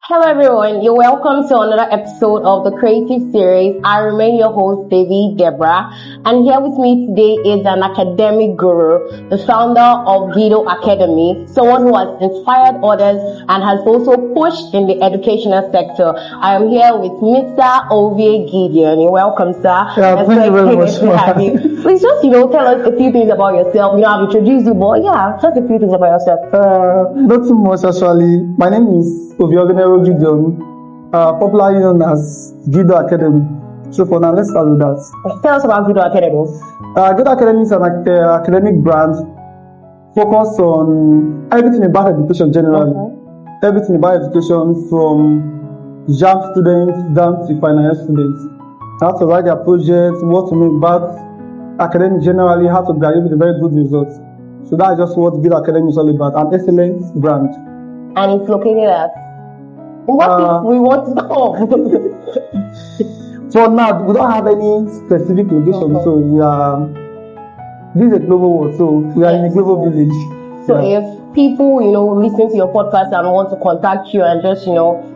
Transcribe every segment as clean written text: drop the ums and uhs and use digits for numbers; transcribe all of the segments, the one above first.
Hello everyone, you're welcome to another episode of the Creative Series. I remain your host, Debbie Deborah, and here with me today is an academic guru, the founder of Gido Academy, someone who has inspired others and has also pushed in the educational sector. I am here with Mr. Ovie Gideon. You're welcome, sir. Yeah, thank you very much. To have you. Please just, tell us a few things about yourself. I've introduced you, but just a few things about yourself. Not too much actually. My name is Ovie Gideon, popularly known as Gido Academy. So for now, let's start with that. Tell us about Gido Academy. Gido Academy is an academic brand focused on everything about education generally. Okay. Everything about education from JAM students down to final year students. How to write their projects, what to make about academic generally, how to graduate with a very good results. So that's just what Gido Academy is all about, an excellent brand. And it's located at what we want to know. For now, we don't have any specific location, so this is a global world, so we are in a global village. So if people, listen to your podcast and want to contact you and just,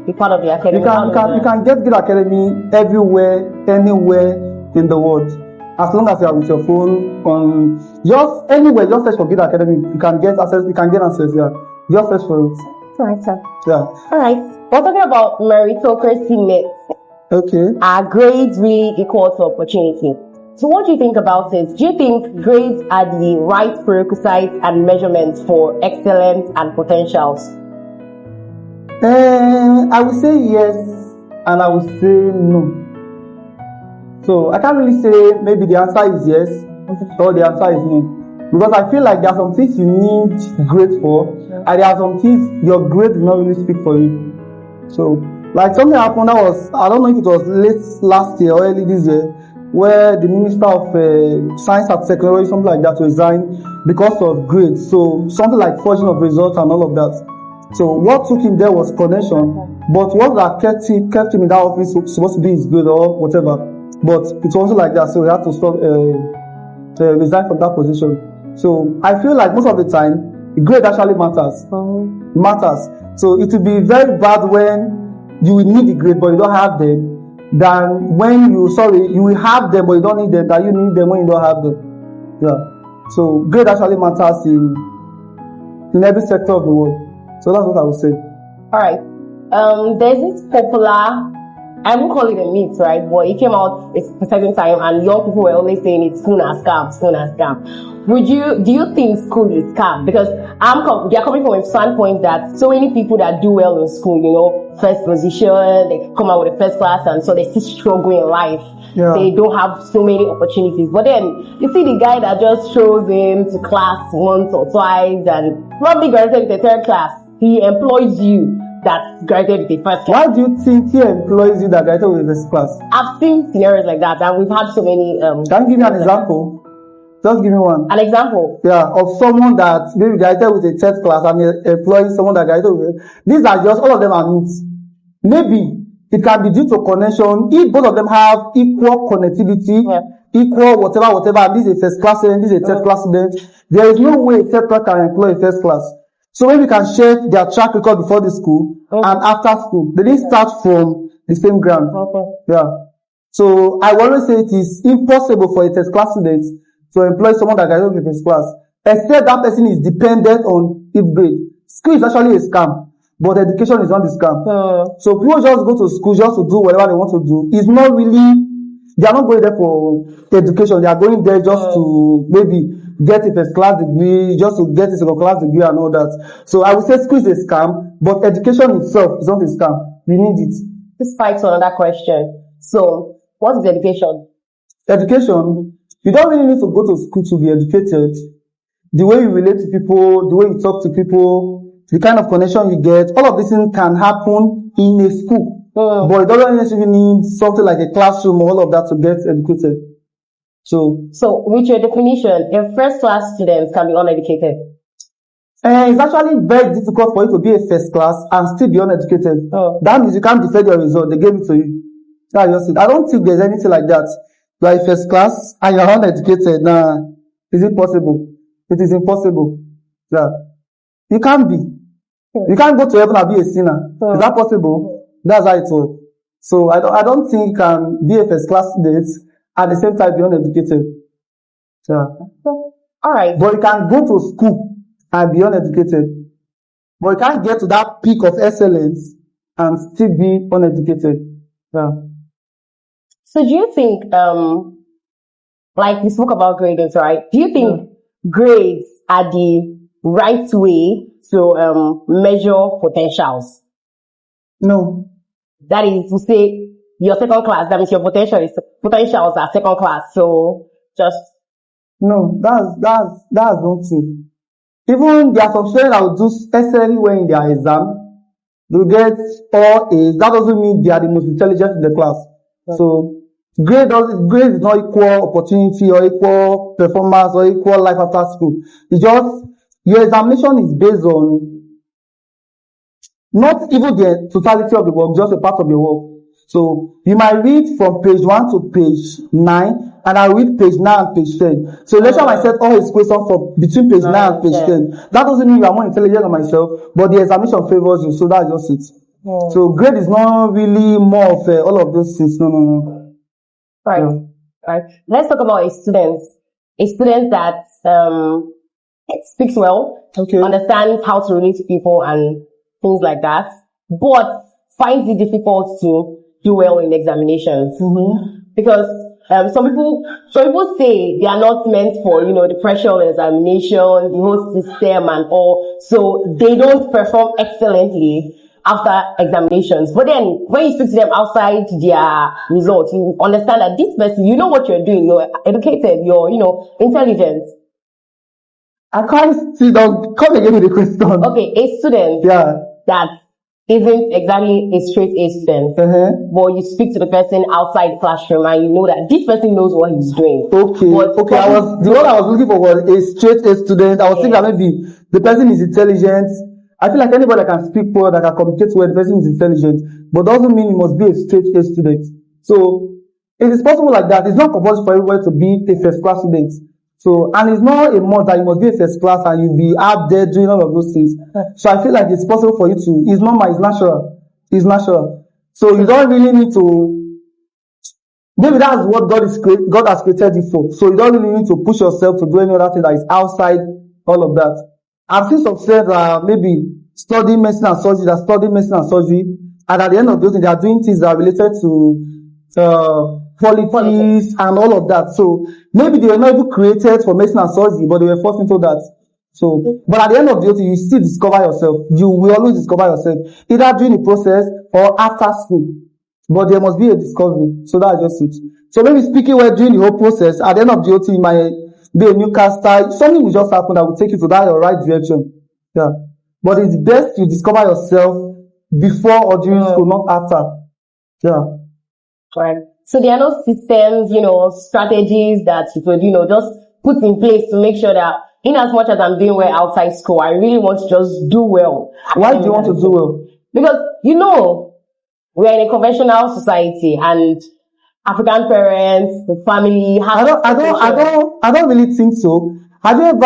be part of the academy, you can get Gido Academy everywhere, anywhere in the world. As long as you are with your phone, just anywhere, just search for Gido Academy. You can get access. Yeah. Just search for it. Alright, sir. Yeah. Alright. We're talking about meritocracy myths. Okay. Are grades really equal to opportunity? So what do you think about it? Do you think grades are the right prerequisites and measurements for excellence and potentials? I would say yes, and I would say no. So I can't really say maybe the answer is yes or the answer is no. Because I feel like there are some things you need grades for, and there are some things your grade will not really speak for you. So, like something happened that was, I don't know if it was late last year or early this year, where the Minister of Science and Technology, something like that, resigned because of grades. So, something like forging of results and all of that. So, what took him there was connection, but what that kept him in that office was supposed to be his grade or whatever. But it wasn't like that, so he had to stop, resign from that position. So I feel like most of the time, the grade actually matters. Matters. So it will be very bad when you will need the grade but you don't have them, than when you will have them but you don't need them, that you need them when you don't have them. Yeah. So grade actually matters in every sector of the world. So that's what I would say. Alright. There's this popular, I won't call it a myth, right? But it came out a certain time and young people were always saying it's school and scam. Do you think school is scam? Because they're coming from a standpoint that so many people that do well in school, first position, they come out with a first class, and so they still struggle in life. Yeah. They don't have so many opportunities. But then you see the guy that just shows in to class once or twice and probably graduated with a third class. He employs you that graduated with the first class. Why do you think he employs you that graduated with the first class? I've seen scenarios like that, and we've had so many. Can you give me an example? Just give me one. An example? Yeah, of someone that maybe graduated with a third class and employs someone that graduated with. These are just, all of them are myths. Maybe it can be due to connection. If both of them have equal connectivity, equal whatever, and this is a first class student, this is a third class student, there is no way a third class can employ a first class. So maybe we can share their track record before the school and after school. They didn't start from the same ground. Yeah. So I always say it is impossible for a third class student to employ someone that graduated with his class, except that person is dependent on his grade. School is actually a scam, but education is not the scam. So people just go to school just to do whatever they want to do. It's not really, they are not going there for education. They are going there just to maybe get a first class degree, just to get a second class degree and all that. So I would say school is a scam, but education itself is not a scam. We need it. This spikes on another question. So, what is education? Education, you don't really need to go to school to be educated. The way you relate to people, the way you talk to people, the kind of connection you get, all of these things can happen in a school. But you don't necessarily need something like a classroom or all of that to get educated. So with your definition, if first class students can be uneducated? It's actually very difficult for you to be a first class and still be uneducated. That means you can't defend your result. They gave it to you. That's just it. I don't think there's anything like that. You are first class and you're uneducated. Nah. Is it possible? It is impossible. Yeah. You can't be. You can't go to heaven and be a sinner. Is that possible? That's how it was. So I don't think you can be a first class student at the same time be uneducated. Yeah. All right. But you can go to school and be uneducated. But you can't get to that peak of excellence and still be uneducated. Yeah. So do you think, like we spoke about gradings, right? Do you think grades are the right way to measure potentials? No. That is to say, your second class, that means your potentials are second class. So just no, that's not true. Even there are some students that will do excellently well in their exam, they get all A's. That doesn't mean they are the most intelligent in the class. So grade is not equal opportunity or equal performance or equal life after school. It's just your examination is based on not even the totality of the work, just a part of the work. So you might read from page 1 to page 9, and I'll read page 9 and page 10. So let's say I set all his questions from between page 9 and page 10. That doesn't mean you are more intelligent than myself, but the examination favors you, so that's just it. So grade is not really more of all of those things. No. Right. Yeah. Right. Let's talk about a student that speaks well, understands how to relate to people and things like that, but finds it difficult to do well in examinations. Because some people say they are not meant for, the pressure of examination, the whole system and all, so they don't perform excellently after examinations. But then when you speak to them outside their results, you understand that this person, you know what you're doing, you're educated, you're, intelligent. I can't see them. Come again with the question. Okay, a student that isn't exactly a straight A student, but you speak to the person outside the classroom and you know that this person knows what he's doing. Okay. The one I was looking for was a straight A student. I was thinking that maybe the person is intelligent. I feel like anybody that can speak well, that can communicate well, the person is intelligent, but doesn't mean he must be a straight A student. So it is possible like that. It's not compulsory for everybody to be a first class student. So, and it's not a must that you must be a first class and you'll be out there doing all of those things. So I feel like it's possible for you to, it's normal, it's natural. It's natural. So you don't really need to, maybe that's what God has created you for. So you don't really need to push yourself to do any other thing that is outside all of that. I've seen some students that maybe studying medicine and surgery, and at the end of those things, they are doing things that are related to, politics and all of that. So maybe they were not even created for medicine and surgery, but they were forced into that. So, but at the end of the day, you still discover yourself. You will always discover yourself, either during the process or after school. But there must be a discovery. So that's just it. So maybe speaking well during the whole process, at the end of the day, you might be a newcaster. Something will just happen that will take you to that right direction. Yeah. But it's best you discover yourself before or during school, not after. Yeah. Right. So there are no systems, strategies that you could, just put in place to make sure that in as much as I'm doing well outside school, I really want to just do well. Why do you want to do well? Because, we're in a conventional society and African parents, the family have I don't really think so. Have you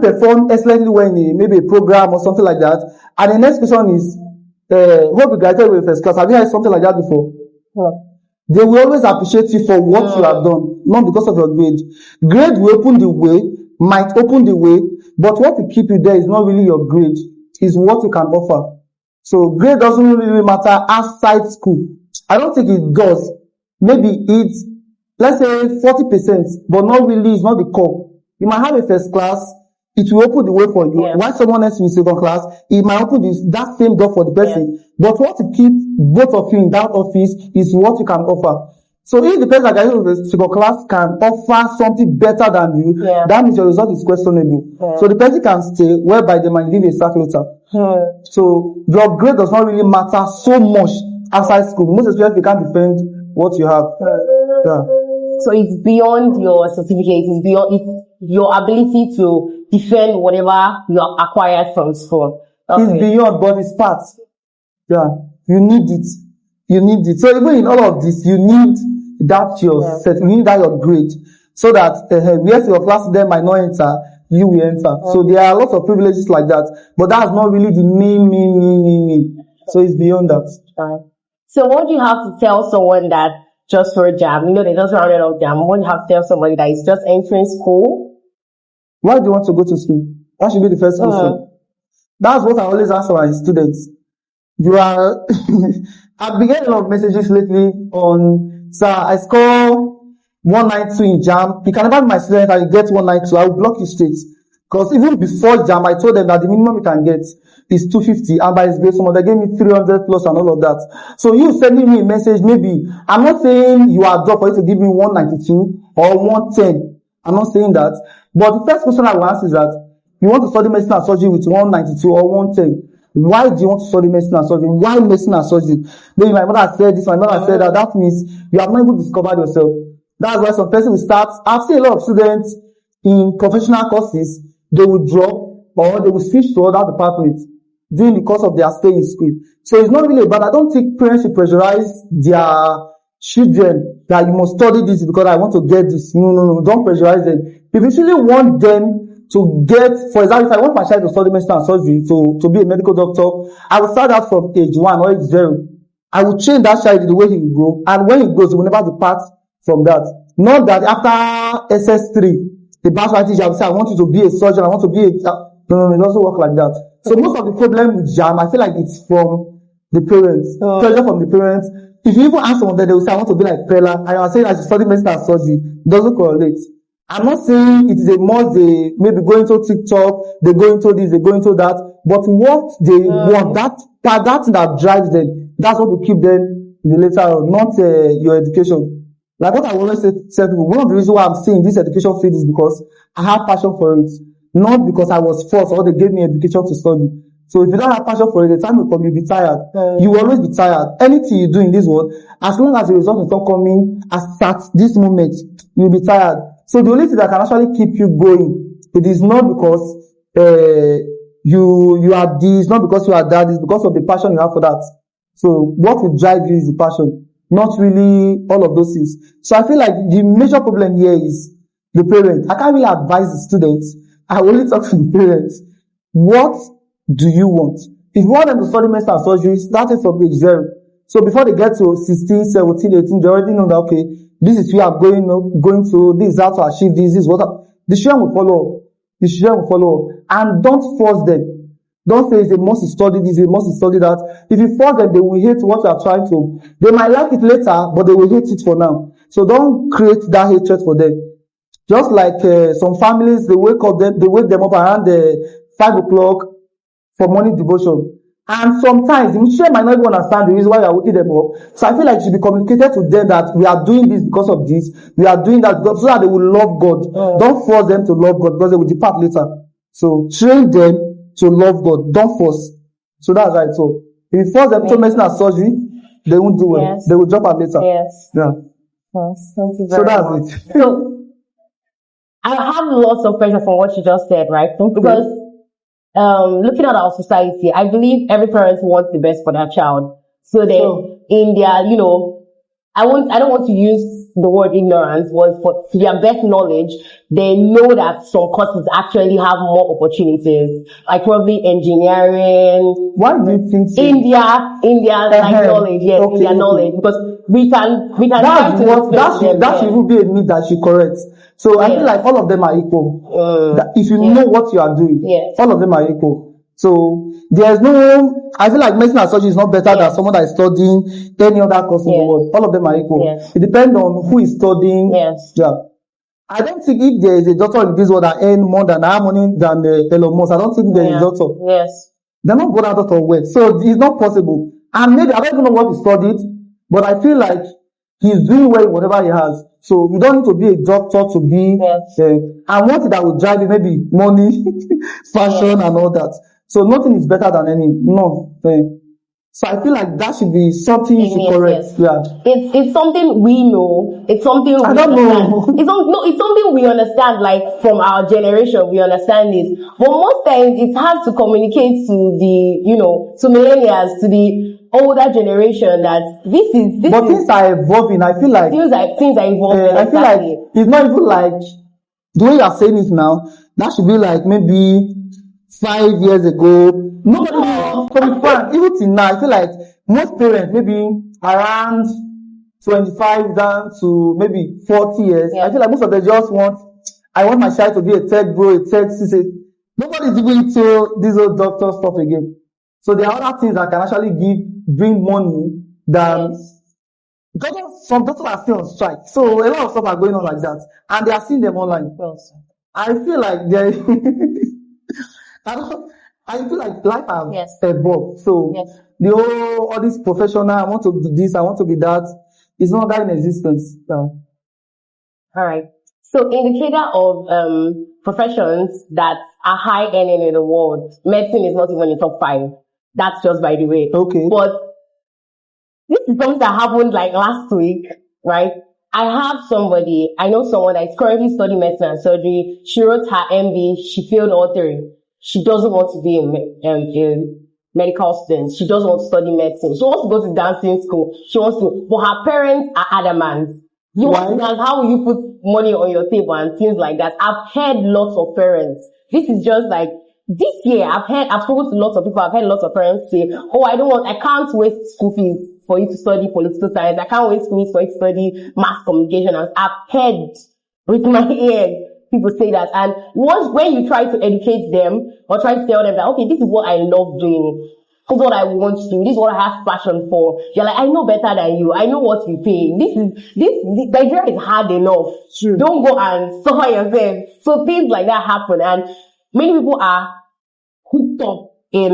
performed excellently well in maybe a program or something like that? And the next question is, hope you graduated with first class. Have you had something like that before? Yeah. They will always appreciate you for what you have done, not because of your grade. Grade will open the way, might open the way, but what will keep you there is not really your grade, it's what you can offer. So grade doesn't really matter outside school. I don't think it does. Maybe it's, let's say 40%, but not really, it's not the core. You might have a first class, it will open the way for you. Yeah. While someone else in second class, it might open that same door for the person. Yeah. But what to keep both of you in that office is what you can offer. So if the person that is in the second class can offer something better than you, that means your result is questionable. Yeah. So the person can stay, whereby they might give a sack later. So your grade does not really matter so much outside school. Most especially if you can't defend what you have. So it's beyond your certificate, it's your ability to defend whatever you acquired from school. It's beyond, but it's part. Yeah. You need it. So even in all of this, you need that you need that your grade. So that, yes, your class then might not enter, you will enter. So there are lots of privileges like that, but that's not really the main. So it's beyond that. So what do you have to tell someone that just for a jam, they just rounded out jam, what do you have to tell somebody that is just entering school? Why do you want to go to school? That should be the first question. That's what I always ask my students. I've been getting a lot of messages lately on, sir, I score 192 in JAM. You can never be my student and you get 192. I will block you straight. Because even before JAM, I told them that the minimum you can get is 250. And by his grace, they gave me 300 plus and all of that. So you sending me a message, maybe, I'm not saying you are dropped for you to give me 192 or 110. I'm not saying that. But the first question I will ask is that, you want to study medicine and surgery with 192 or 110. Why do you want to study medicine and surgery? Why medicine and surgery? Maybe my mother said this, my mother said that. That means you have not even discovered yourself. That's why some person will start. I've seen a lot of students in professional courses, they will drop or they will switch to other departments during the course of their stay in school. So it's not really bad. I don't think parents should pressurize their children that you must study this because I want to get this. No. Don't pressurize them. If you really want them to get, for example, if I want my child to study medicine and surgery, to be a medical doctor, I will start out from age 1 or age 0. I will train that child the way he will grow, and when he grows, he will never depart from that. Not that after SS3, the bachelor teacher will say, I want you to be a surgeon, I want to be a... No, it doesn't work like that. So most of the problem with JAM, I feel like it's from the parents. Pressure from the parents. If you even ask someone that they will say, I want to be like Pella, and you are saying I should study medicine and surgery, it doesn't correlate. I'm not saying it is a must, they maybe go into TikTok, they go into this, they go into that, but what they want, that thing that drives them, that's what will keep them in the later on, not your education. Like what I always say to people, one of the reasons why I'm saying this education field is because I have passion for it, not because I was forced or they gave me education to study. So if you don't have passion for it, the time will come, you'll be tired. You will always be tired. Anything you do in this world, as long as the result is not coming at this moment, you'll be tired. So the only thing that can actually keep you going, it is not because you are this, not because you are that, it's because of the passion you have for that. So what will drive you is the passion, not really all of those things. So I feel like the major problem here is the parent. I can't really advise the students. I only talk to the parents. What do you want? If you want them to study medicine and surgery, start it from age 0. So before they get to 16, 17, 18, they already know that, okay, this is where I'm going to, this is how to achieve this is what the children will follow. The children will follow. And don't force them. Don't say it's a must study this, a must study that. If you force them, they will hate what you are trying to. They might like it later, but they will hate it for now. So don't create that hatred for them. Just like some families, they wake them up around 5 o'clock for morning devotion. And sometimes the children might not even understand the reason why we are waking them up. So I feel like it should be communicated to them that we are doing this because of this. We are doing that so that they will love God. Don't force them to love God because they will depart later. So train them to love God. Don't force. So that's right. So if you force them to medicine and surgery, they won't do well. Yes. They will drop out later. Yes. Yeah. Yes. So that's it. So I have lots of pressure from what you just said, right? Because looking at our society, I believe every parent wants the best for their child. So then in their, I don't want to use the word ignorance, but to their best knowledge, they know that some courses actually have more opportunities, like probably engineering. Why do you think so? India, like knowledge, yes, okay, India knowledge, because we can that should be a myth that she corrects. So I feel like all of them are equal. If you know what you are doing, all of them are equal. So there's no, I feel like medicine and surgery is not better than someone that is studying any other course in the world. All of them are equal. It depends on who is studying. Yeah. I don't think if there is a doctor in this world that earn more than money than Elon Musk, I don't think there is a doctor. Yes. They're not good at doctor well. So it's not possible. And maybe I don't even know what he studied, but I feel like he's doing well in whatever he has. So you don't need to be a doctor to be, and one thing that will drive you, maybe money, fashion and all that. So nothing is better than So I feel like that should be something you should correct. Yeah. It's something we know. It's something we understand. It's something we understand, like from our generation, we understand this. But most times it's hard to communicate to the, to millennials, to the older generation that this is. But things are evolving. I feel like things are evolving. I feel like it's not even like the way you are saying it now. That should be like maybe 5 years ago. Nobody knows. From far, even till now, I feel like most parents, maybe around 25 down to maybe 40 years, I feel like most of them just want, I want my child to be a tech bro, a tech CC. Nobody's even into this old doctor stuff again. So there are other things that can actually bring money than, because some doctors are still on strike. So a lot of stuff are going on like that. And they are seeing them online. I feel like I feel like life has evolved. So all this professional, I want to do this, I want to be that, is not that in existence now. All right. So indicator of professions that are high earning in the world, medicine is not even in the top 5. That's just by the way. Okay. But this is something that happened like last week, right? I know someone that is currently studying medicine and surgery. She wrote her MD, she failed all 3. She doesn't want to be a medical student. She doesn't want to study medicine. She wants to go to dancing school. But her parents are adamant. You want to dance, how will you put money on your table and things like that? I've heard lots of parents. This is just like, this year, I've spoken to lots of people, I've heard lots of parents say, I can't waste school fees for you to study political science. I can't waste school fees for you to study mass communication. And I've heard with my ears people say that. And when you try to educate them or try to tell them that, okay, this is what I love doing. This is what I want to do. This is what I have passion for. You're like, I know better than you. I know what you pay. Nigeria is hard enough. Sure. Don't go and suffer yourself. So things like that happen. And many people are hooked up in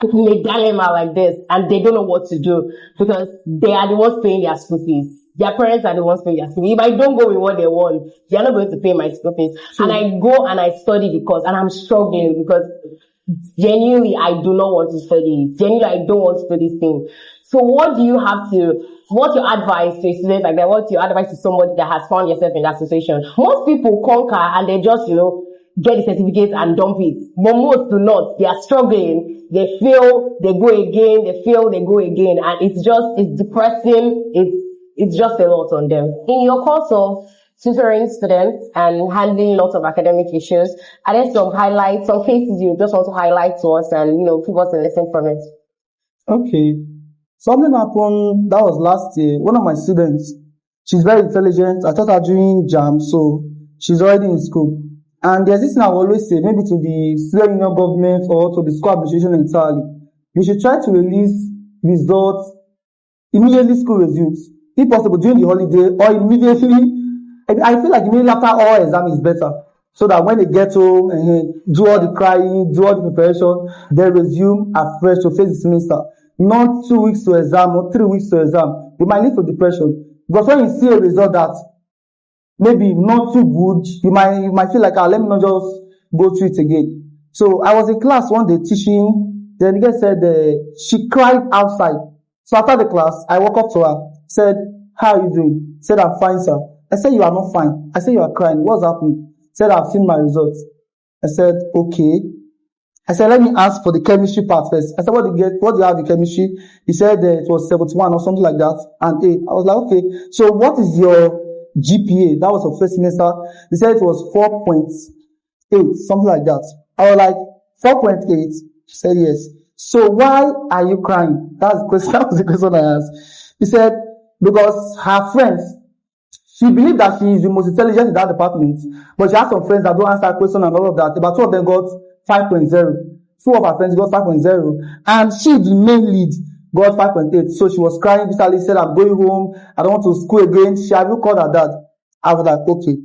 a dilemma like this and they don't know what to do because they are the ones paying their school fees. Their parents are the ones paying their school fees. If I don't go with what they want, they are not going to pay my school fees. Sure. And I go and I study and I'm struggling because genuinely, I do not want to study. Genuinely, I don't want to do this thing. So what's your advice to a student like that? What's your advice to somebody that has found yourself in that situation? Most people conquer and they just, get the certificates and dump it. But most do not. They are struggling. They fail, they go again, they fail, they go again. And it's depressing. It's just a lot on them. In your course of tutoring students and handling lots of academic issues, are there some cases you just want to highlight to us and, give us a lesson from it? Okay. Something happened, that was last year. One of my students, she's very intelligent. I taught her during JAM, so she's already in school. And there's this thing I will always say, maybe to the student union government or to the school administration entirely. You should try to release results immediately school resumes. If possible, during the holiday or immediately. I feel like immediately after all exam is better. So that when they get home and do all the crying, do all the preparation, they resume afresh to face the semester. Not 2 weeks to exam or 3 weeks to exam. It might lead to depression. Because when you see a result that maybe not too good, you might feel like, let me not just go through it again. So I was in class one day teaching, then the girl said, she cried outside. So after the class, I walked up to her, said, how are you doing? Said, I'm fine, sir. I said, you are not fine. I said, you are crying. What's happening? Said, I've seen my results. I said, okay. I said, let me ask for the chemistry part first. I said, what do you have in chemistry? He said it was 71 or something like that, and 8. I was like, okay. So what is your GPA? That was for first semester. He said it was 4.8, something like that. I was like, 4.8? He said, yes. So why are you crying? That was the question I asked. He said, because her friends, she believed that she is the most intelligent in that department, but she has some friends that don't answer her question and all of that. About 2 of them got 5.0. 2 of her friends got 5.0. And she, the main lead, got 5.8. So she was crying bitterly, said, I'm going home. I don't want to school again. She had called her dad. I was like, okay.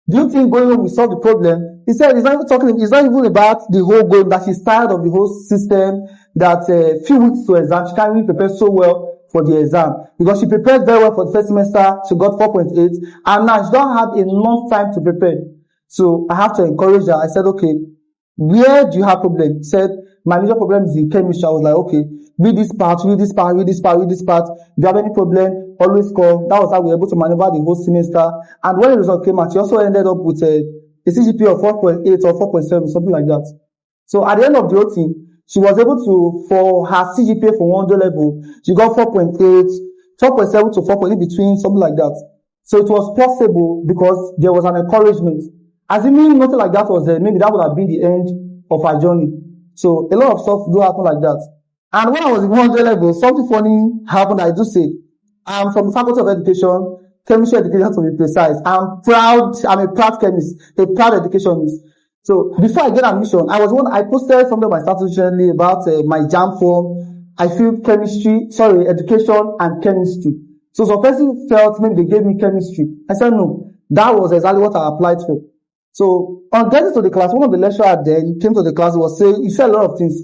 Do you think going home will solve the problem? He said, it's not even about the whole goal, that she's tired of the whole system, that few weeks to exam, she can't really prepare so well for the exam. Because she prepared very well for the first semester, she got 4.8, and now she don't have enough time to prepare. So I have to encourage her. I said, okay, where do you have problem? He said, my major problem is in chemistry. I was like, okay, read this part. If you have any problem, always call. That was how we were able to maneuver the whole semester. And when the result came out, she also ended up with a CGPA of 4.8 or 4.7, something like that. So at the end of the whole thing, she was able to, for her CGPA for 100 level, she got 4.8, 4.7 to 4.8 between, something like that. So it was possible because there was an encouragement. assuming nothing like that was there, maybe that would have been the end of our journey. So a lot of stuff do happen like that. And when I was in 100 level, something funny happened. I do say, I'm from the Faculty of Education, Chemistry Education to be precise. I'm a proud chemist, a proud educationist. So before I get admission, I posted something on my status recently about my JAM form. I feel education and chemistry. So some person felt maybe they gave me chemistry. I said no, that was exactly what I applied for. So on getting to the class, one of the lecturers then came to the class, was saying, he said a lot of things.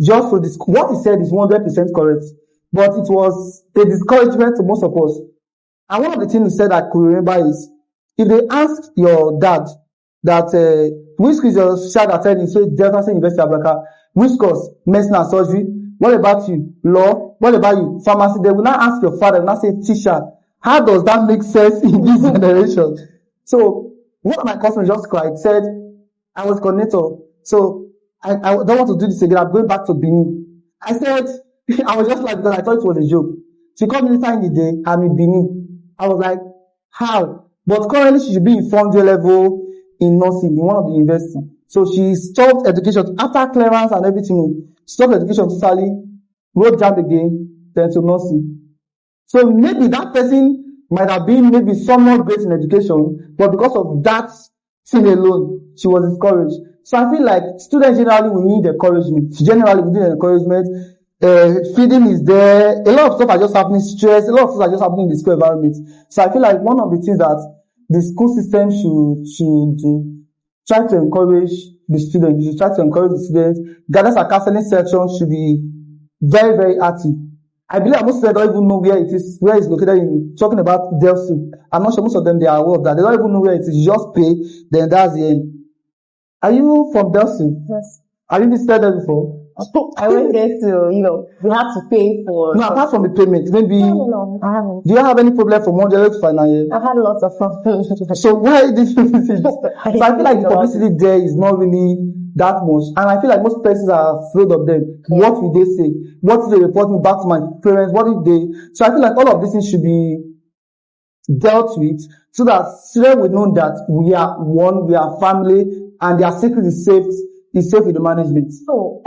Just for this, what he said is 100% correct, but it was a discouragement to most of us. And one of the things he said I could remember is, if they ask your dad that which is your child attending, say Delta State University of Abraka, which course, medicine and surgery, what about you, law, what about you, pharmacy, they will not ask your father, they will not say teacher. How does that make sense in this generation? So one of my customers just cried, said, I was coordinator, so I don't want to do this again, I'm going back to Benin. I said, I was just like, because I thought it was a joke. She called me later in the day, I'm in Benin. I was like, how? But currently she should be in 400 level in nursing in one of the universities. So she stopped education after clearance and everything. Stopped education totally, wrote jam again, then to nursing. So maybe that person might have been maybe somewhat great in education, but because of that thing alone, she was discouraged. So I feel like students generally will need encouragement. Generally we need encouragement. Feeding is there. A lot of stuff are just happening. Stress. A lot of stuff are just happening in the school environment. So I feel like one of the things that the school system should do, try to encourage the students. You should try to encourage the students. Guidance and counseling section should be very, very active. I believe most of them don't even know where it's located in. Talking about Delphi, I'm not sure most of them they are aware of that. They don't even know where it is. You just pay, then that's the end. Are you from Delphi? Yes. Have you visited there before? I went there to, we had to pay for. No, apart from the payment, maybe. No, I haven't. Do you have any problem from 100 to final year? I've had lots of problems. So why did you visit? So I feel like the publicity there is not really that much. And I feel like most persons are afraid of them. What will they say? What if they report me back to my parents? What if they? So I feel like all of these things should be dealt with so that students will know that we are one, we are family, and their secret is safe with the management. So,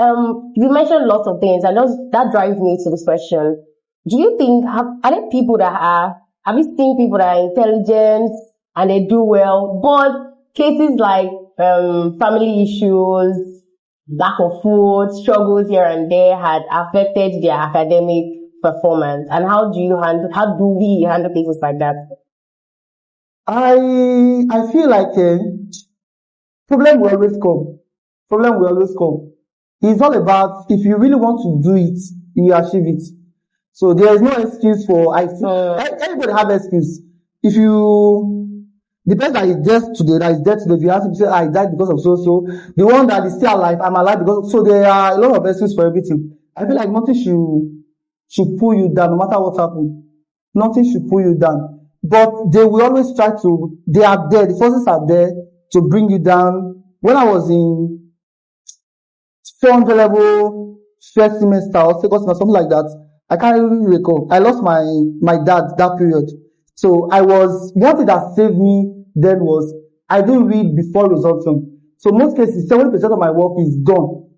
you mentioned lots of things, and that drives me to this question. Do you think, are there people have you seen people that are intelligent and they do well, but cases like, family issues, lack of food, struggles here and there had affected their academic performance? And how do we handle cases like that? I feel like, problem will always come. It's all about, if you really want to do it, you achieve it. So there is no excuse for, everybody have excuse. If you, the person that is dead today, if you have to say, I died because of so, the one that is still alive, I'm alive because of, so there are a lot of excuses for everything. I feel like nothing should pull you down, no matter what happens. Nothing should pull you down. But they will always they are there, the forces are there to bring you down. When I was in 400 level, first semester or second semester, something like that. I can't really recall. I lost my dad that period. So one thing that saved me then was I didn't read before resumption. So most cases, 70% of my work is done.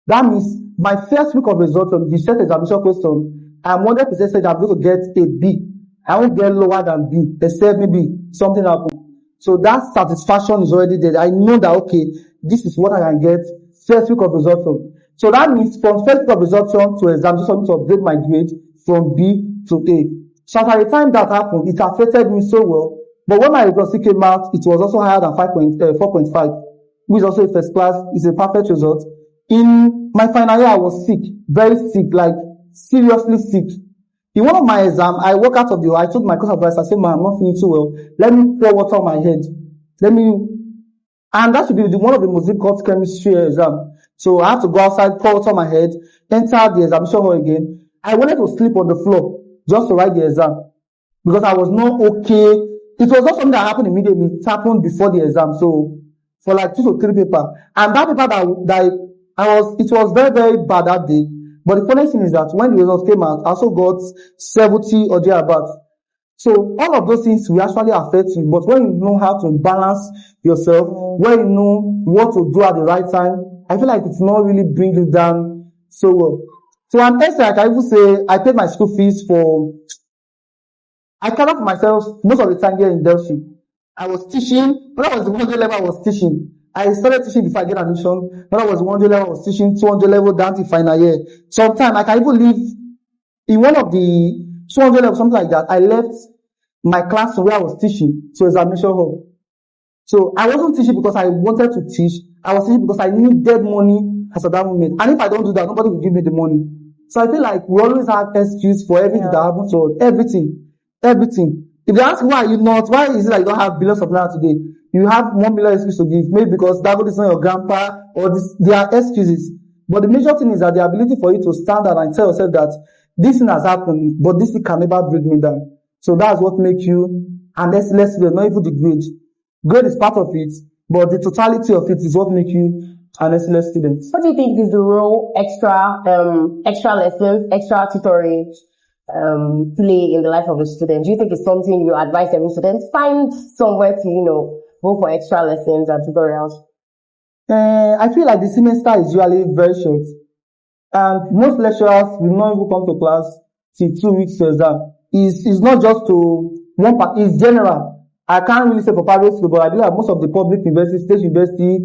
That means my first week of resumption, the first examination question, I'm 100% certain I'm going to get a B. I won't get lower than B, except maybe something happened. So that satisfaction is already there. I know that, okay, this is what I can get first week of resumption. So that means from first week of resumption to examination to upgrade my grade from B to A. So at the time that happened, it affected me so well. But when my result came out, it was also higher than 4.5, which is also a first class. It's a perfect result. In my final year, I was sick, very sick, like seriously sick. In one of my exams, I walked out of the hall. I told my course advisor, I said, "Man, I'm not feeling too well. Let me pour water on my head. And that should be one of the most difficult chemistry exam. So I have to go outside, pour water on my head, enter the examination hall again. I wanted to sleep on the floor just to write the exam because I was not okay. It was not something that happened immediately. It happened before the exam. So for like 2 to 3 papers. And that paper it was very, very bad that day. But the funny thing is that when the results came out, I also got 70 or thereabouts. So all of those things will actually affect you. But when you know how to balance yourself, when you know what to do at the right time, I feel like it's not really bring you down so well. So an extent, I can even say I paid my school fees I covered for myself most of the time here in Delphi. I was teaching, when I was the 100 level I was teaching. I started teaching before I get admission. When I was 100 level I was teaching, 200 level down to final year. Sometimes I can even leave in one of the 200 level, something like that. I left my class where I was teaching to examination hall. So I wasn't teaching because I wanted to teach. I was teaching because I needed money as at that moment. And if I don't do that, nobody will give me the money. So I feel like we always have excuse for everything that happens to us. Everything. If they ask why you not, why is it that you don't have billions of naira today? You have 1 million excuses to give. Maybe because that is not your grandpa or this, there are excuses. But the major thing is that the ability for you to stand out and tell yourself that this thing has happened, but this thing can never bring me down. So that's what makes you an excellent student, not even the grade. Grade is part of it, but the totality of it is what makes you an excellent student. What do you think is the role extra lessons, extra tutoring play in the life of a student? Do you think it's something you advise every student? Find somewhere to, go for extra lessons and tutorials. I feel like the semester is usually very short. And most lecturers will not even come to class till 2 weeks to exam. It's not just to one part, it's general. I can't really say for private school, but I believe most of the public universities, state university,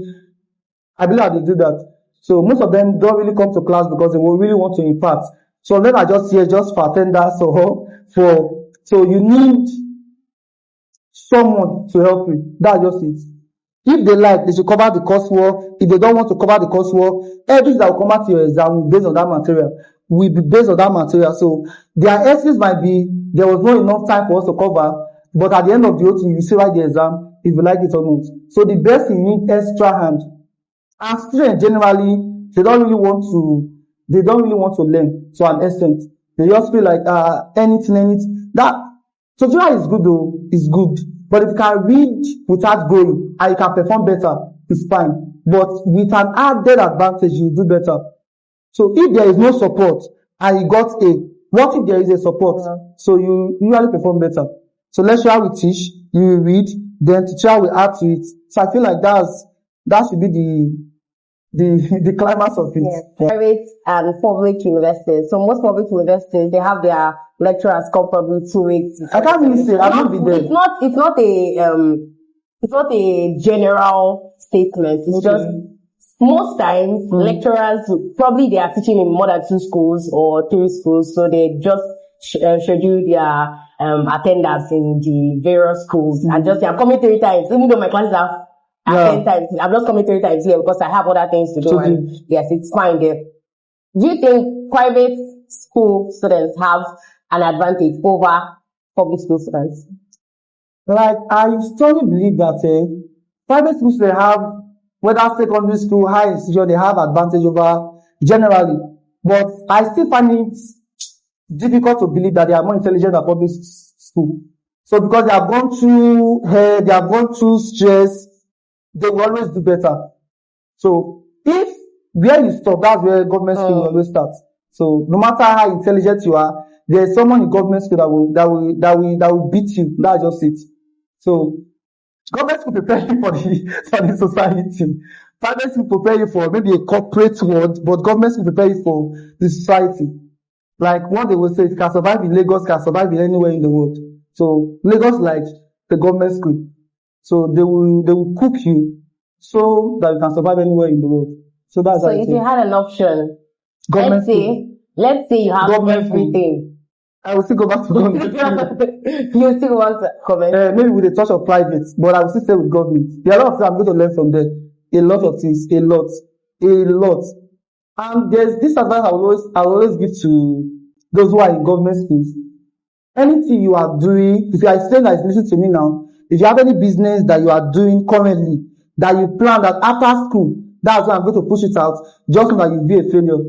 I believe they do that. So most of them don't really come to class because they will really want to impart. So then I just here just for attendance so you need someone to help you. That's just it. If they like, they should cover the coursework. If they don't want to cover the coursework, everything that will come out to your exam will be based on that material. Will be based on that material. So their excuse might be there was not enough time for us to cover, but at the end of the OT, you still write the exam if you like it or not. So the best thing you need extra hand. And students generally they don't really want to learn to an extent. They just feel like anything. That tutorial is good though, it's good. But if you can read without going and you can perform better, it's fine. But with an added advantage, you do better. So if there is no support and you got A, what if there is a support? Yeah. So you usually perform better. So lecturer will teach, you will read, then teacher will add to it. So I feel like that should be the climax of it. Yeah. Private and public universities. So most public universities, they have their lecturers come probably 2 weeks. I can't really say, I won't be there. It's not a general statement. It's just, most times, lecturers, probably they are teaching in more than 2 schools or 3 schools, so they just schedule their attendance in the various schools and just, I'm coming 3 times, even though my classes are 10 times, I'm just coming 3 times here because I have other things to do. And yes, it's fine there. Do you think private school students have an advantage over public school students? Like, I strongly believe that private schools, they have, whether secondary school, high institution, they have advantage over generally. But I still find it difficult to believe that they are more intelligent than public school. So because they have gone through they have gone through stress, they will always do better. So if where you stop, that's where government school will always start. So no matter how intelligent you are, there's someone in government school that will beat you. That's just it. So government school prepare you for the society. Private school prepare you for maybe a corporate world, but government school prepare you for the society. Like what they will say, if you can survive in Lagos, can survive in anywhere in the world. So Lagos like the government school. So they will cook you so that you can survive anywhere in the world. So that's so if you had an option, let's say you have everything. I will still go back to government. You still want to comment? Maybe with a touch of private, but I will still stay with government. There are a lot of things I'm going to learn from them. A lot of things, a lot. And there's this advice I will always give to those who are in government schools. Anything you are doing, if you are a student that is listening to me now, if you have any business that you are doing currently, that you plan that after school, that's when I'm going to push it out, just so that you'll be a failure.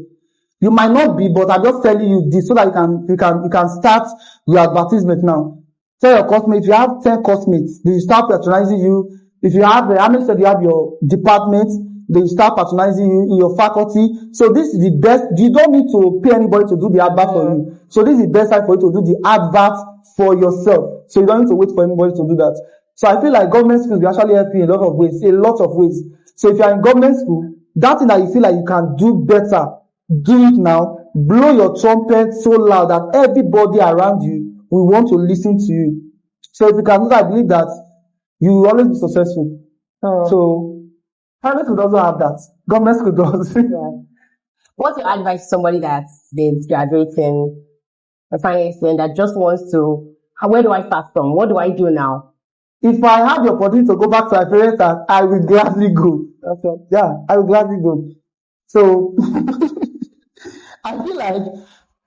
You might not be, but I'm just telling you this so that you can start your advertisement now. Tell your classmates, if you have 10 classmates, they will start patronizing you. If you have, how many said you have your department, they start patronizing you in your faculty. So this is the best. You don't need to pay anybody to do the advert for you. So this is the best time for you to do the advert for yourself. So you don't need to wait for anybody to do that. So I feel like government schools will actually help you in a lot of ways. So if you are in government school, that thing that you feel like you can do better, do it now. Blow your trumpet so loud that everybody around you will want to listen to you. So if you can do that, I believe that you will always be successful. So private school doesn't have that. Government school does. What's your advice to somebody that's been graduating, a final student that just wants to, where do I start from? What do I do now? If I had the opportunity to go back to my parents, I will gladly go. Yeah, I will gladly go. So I feel like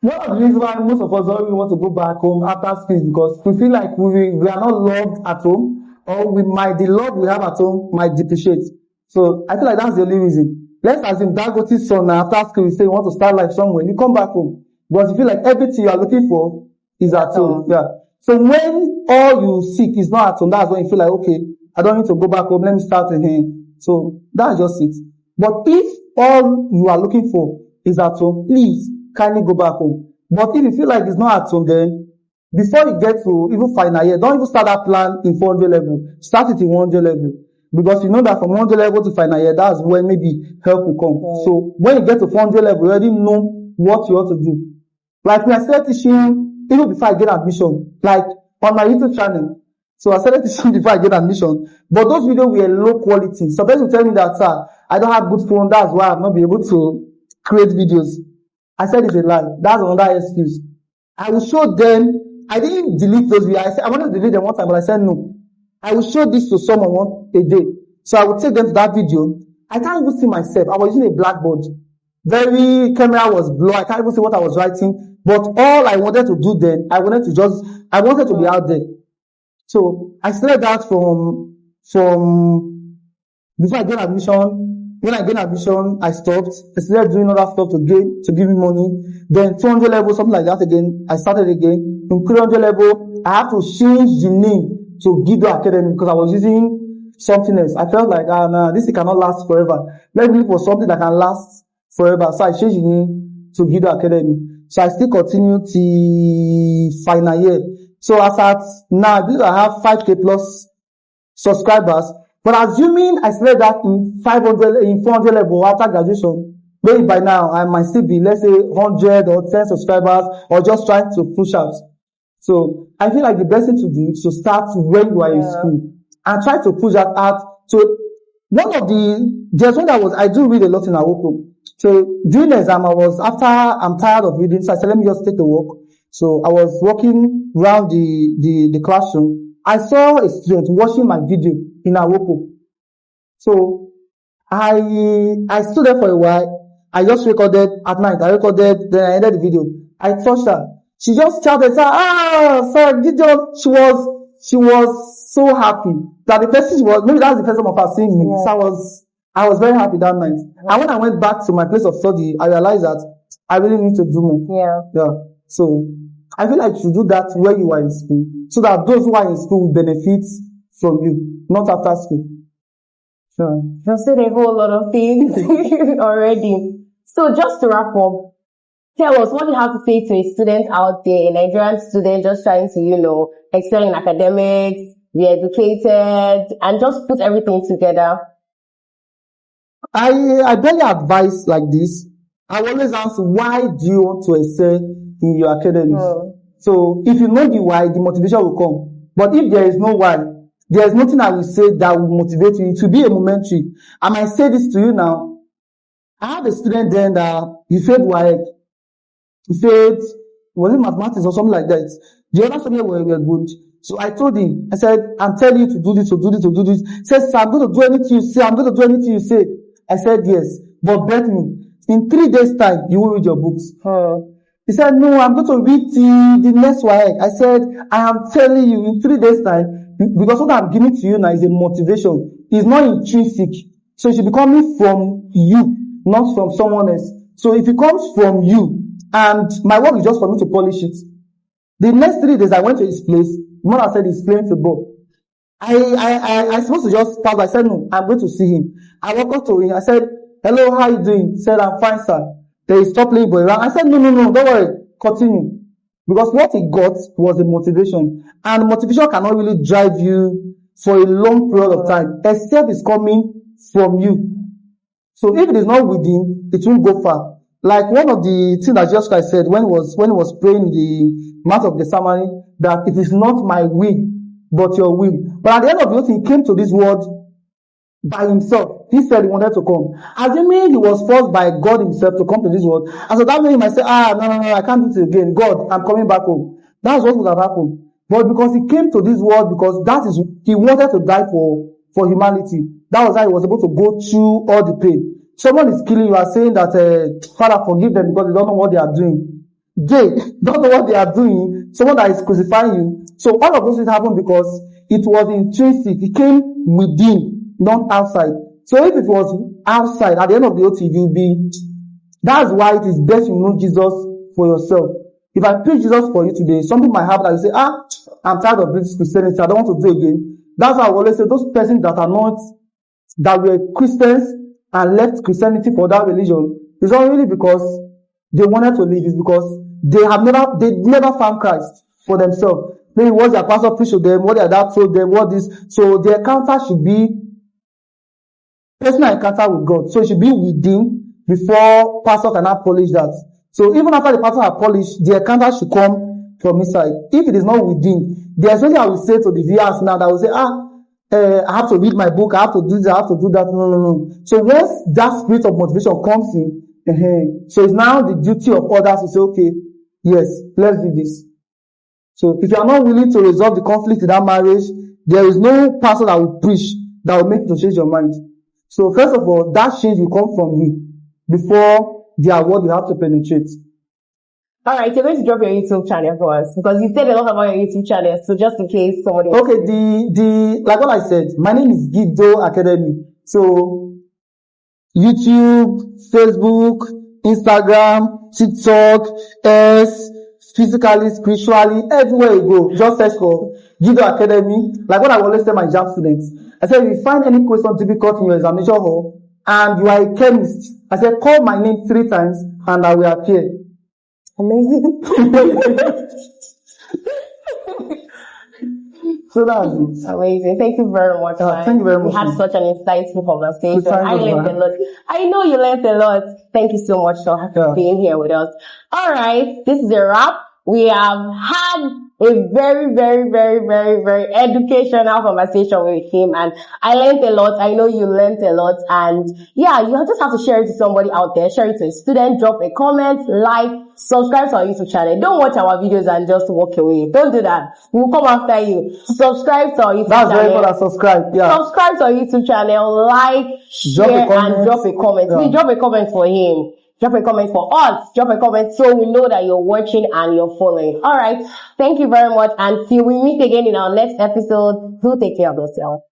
one of the reasons why most of us don't really want to go back home after school is because we feel like we are not loved at home, or the love we have at home might depreciate. So I feel like that's the only reason. Let's assume Dangote's son after school, you say you want to start life somewhere, you come back home. Because you feel like everything you are looking for is at home. Yeah. So when all you seek is not at home, that's when you feel like, okay, I don't need to go back home, let me start here. So that's just it. But if all you are looking for is at home, please kindly go back home. But if you feel like it's not at home, then before you get to even final year, don't even start that plan in 400 level. Start it in 100 level. Because you know that from 100 level to final year, that's when maybe help will come. So when you get to 400 level, you already know what you want to do. Like I started teaching even before I get admission, like on my YouTube channel. So I started teaching before I get admission. But those videos were low quality. Sometimes you tell me that, sir, I don't have good phone, that's why I'm not be able to create videos. I said it's a lie. That's another excuse. I will show them. I didn't delete those videos. I wanted to delete them one time, but I said no. I will show this to someone a day. So I would take them to that video. I can't even see myself. I was using a blackboard. Camera was blurry. I can't even see what I was writing. But all I wanted to do then, I wanted to be out there. So I started that from before I get admission. When I gained admission, I stopped. I started doing other stuff to give me money. Then 200 level, something like that again. I started again. From 300 level, I had to change the name to Gido Academy because I was using something else. I felt like, this thing cannot last forever. Let me look for something that can last forever. So I changed the name to Gido Academy. So I still continue till final year. So as at now, I have 5K plus subscribers. But assuming I started that in 400 level after graduation, maybe by now I might still be, let's say, 100 or 10 subscribers, or just trying to push out. So I feel like the best thing to do is to start when you are in school and try to push that out. So there's one I do read a lot in Awoko. So during the exam, I'm tired of reading, so I said, let me just take a walk. So I was walking around the classroom. I saw a student watching my video in Awoko. So I stood there for a while. I just recorded at night. Then I ended the video. I touched her. She just shouted, sir, Gideon. She was so happy that the person maybe that's the first time of her seeing me. Yeah. So I was very happy that night. And when I went back to my place of study, I realized that I really need to do more. Yeah. So I feel like you should do that where you are in school, so that those who are in school will benefit from you, not after school. Sure. You've said a whole lot of things already. So just to wrap up, tell us what you have to say to a student out there, a Nigerian student just trying to, excel in academics, be educated, and just put everything together. I barely advise like this. I always ask, why do you want to excel in your academics? So if you know the why, the motivation will come. But if there is no why, there is nothing I will say that will motivate you. It will be a momentary. I might say this to you now. I had a student then that he failed WAEC. He failed, was it mathematics or something like that? The other subjects were good. So I told him, I said, I'm telling you to do this, to do this, to do this. He said, sir, I'm going to do anything you say. I'm going to do anything you say. I said, yes. But bet me, in 3 days' time, you will read your books. He said, no, I'm going to read the next WAEC. I said, I am telling you, in 3 days' time, because what I'm giving to you now is a motivation. It's not intrinsic. So it should be coming from you, not from someone else. So if it comes from you, and my work is just for me to polish it. The next 3 days, I went to his place. Mother said he's playing football. I supposed to just pass. I said, no, I'm going to see him. I walked up to him. I said, hello, how you doing? He said, I'm fine, sir. Then he stopped playing boy around. I said, no, don't worry. Continue. Because what he got was a motivation. And motivation cannot really drive you for a long period of time, except it's coming from you. So if it is not within, it won't go far. Like one of the things that Jesus Christ said when he was praying in the Mount of Gethsemane, that it is not my will, but your will. But at the end of the day, he came to this world by himself. He said he wanted to come. Assuming he was forced by God himself to come to this world. And so that made him say, no, I can't do it again. God, I'm coming back home. That's what would have happened. But because he came to this world, because he wanted to die for humanity. That was how he was able to go through all the pain. Someone is killing you, are saying that, Father, forgive them because they don't know what they are doing. They don't know what they are doing. Someone that is crucifying you. So all of those things happened because it was intrinsic. It came within, not outside. So if it was outside, at the end of the OT, that's why it is best you know Jesus for yourself. If I preach Jesus for you today, something might happen that you say, I'm tired of this Christianity, I don't want to do it again. That's why I always say those persons that were Christians and left Christianity for that religion, it's not really because they wanted to leave, it's because they never found Christ for themselves. Maybe what their pastor preached to them, what their dad told them, so their encounter should be personal encounter with God. So it should be within before pastor cannot polish that. So even after the pastor has polished, the encounter should come from inside. If it is not within, there's something I will say to the viewers now that will say, I have to read my book, I have to do this, I have to do that. No. So once that spirit of motivation comes in, so it's now the duty of others to say, okay, yes, let's do this. So if you are not willing to resolve the conflict in that marriage, there is no pastor that will preach that will make you to change your mind. So first of all, that change will come from you before their word will have to penetrate. Alright, you're going to drop your YouTube channel for us because you said a lot about your YouTube channel, so just in case somebody... Okay, like what I said, my name is Gido Academy. So, YouTube, Facebook, Instagram, TikTok, physically, spiritually, everywhere you go, just search for Gido Academy. Like what I always tell my JAMB students, I said, if you find any question difficult in your examination hall and you are a chemist, I said, call my name 3 times and I will appear. Amazing. So that's it. Amazing. Thank you very much. Thank you very much. We had such an insightful conversation. I learned a lot. I know you learned a lot. Thank you so much for being here with us. Alright, this is a wrap. We have had a very, very, very, very, very educational conversation with him, and I learned a lot. I know you learned a lot, and yeah, you just have to share it to somebody out there. Share it to a student, drop a comment, like, subscribe to our YouTube channel. Don't watch our videos and just walk away. Don't do that. We'll come after you. Subscribe to our YouTube channel. That's very good. Subscribe. Yeah. Subscribe to our YouTube channel, like, share, and drop a comment. Please drop a comment for him. Drop a comment for us. Drop a comment so we know that you're watching and you're following. Alright. Thank you very much. And till we meet again in our next episode, do take care of yourself.